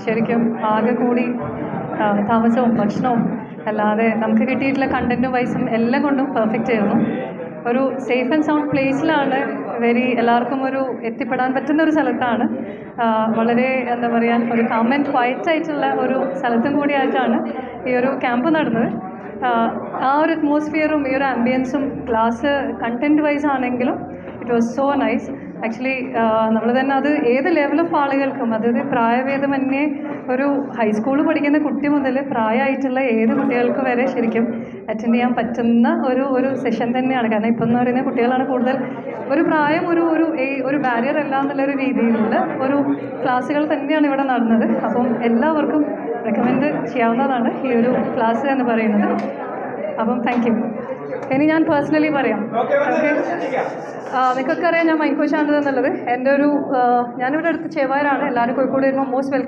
ശരിക്കും ആകെ കൂടി താമസവും ഭക്ഷണവും അല്ലാതെ നമുക്ക് കിട്ടിയിട്ടുള്ള കണ്ടൻറ്റും വൈസും എല്ലാം കൊണ്ടും പെർഫെക്റ്റ് ആയിരുന്നു. ഒരു സേഫ് ആൻഡ് സൗണ്ട് പ്ലേസിലാണ് എല്ലാവർക്കും ഒരു എത്തിപ്പെടാൻ പറ്റുന്ന ഒരു സ്ഥലത്താണ്. വളരെ എന്താ പറയുക, ഒരു കാം ആൻഡ് ക്വയറ്റ് ആയിട്ടുള്ള ഒരു സ്ഥലത്തും കൂടിയായിട്ടാണ് ഈ ഒരു ക്യാമ്പ് നടന്നത്. ആ ഒരു അറ്റ്മോസ്ഫിയറും ഈ ഒരു ആംബിയൻസും ക്ലാസ് കണ്ടൻറ്റ് വൈസ് ആണെങ്കിലും it was so nice. Actually നമ്മൾ തന്നെ അത് ഏത് ലെവൽ ഓഫ് ആളുകൾക്കും, അതായത് പ്രായഭേദമന്യേ ഒരു ഹൈസ്കൂളിൽ പഠിക്കുന്ന കുട്ടി മുതൽ പ്രായമായിട്ടുള്ള ഏത് കുട്ടികൾക്ക് വരെ ശരിക്കും അറ്റൻഡ് ചെയ്യാൻ പറ്റുന്ന ഒരു സെഷൻ തന്നെയാണ്. കാരണം ഇപ്പം എന്ന് പറയുന്ന കുട്ടികളാണ് കൂടുതൽ. ഒരു പ്രായം ഒരു ബാരിയർ അല്ല എന്നുള്ളൊരു രീതിയിലുള്ള ഒരു ക്ലാസ്സുകൾ തന്നെയാണ് ഇവിടെ നടന്നത്. അപ്പം എല്ലാവർക്കും റെക്കമെൻഡ് ചെയ്യാവുന്നതാണ് ഈ ഒരു ക്ലാസ് എന്ന് പറയുന്നത്. അപ്പം താങ്ക് യു. ഇനി ഞാൻ പേഴ്സണലി പറയാം. ഓക്കെ, നിങ്ങൾക്കൊക്കെ അറിയാം ഞാൻ മൈക്കോശാന്തത് എന്നുള്ളത്. എൻ്റെ ഞാനിവിടെ അടുത്ത് ചെവാരാണ്. എല്ലാവരും കോഴിക്കോട് വരുമ്പോൾ മോസ്റ്റ് വെൽക്കം.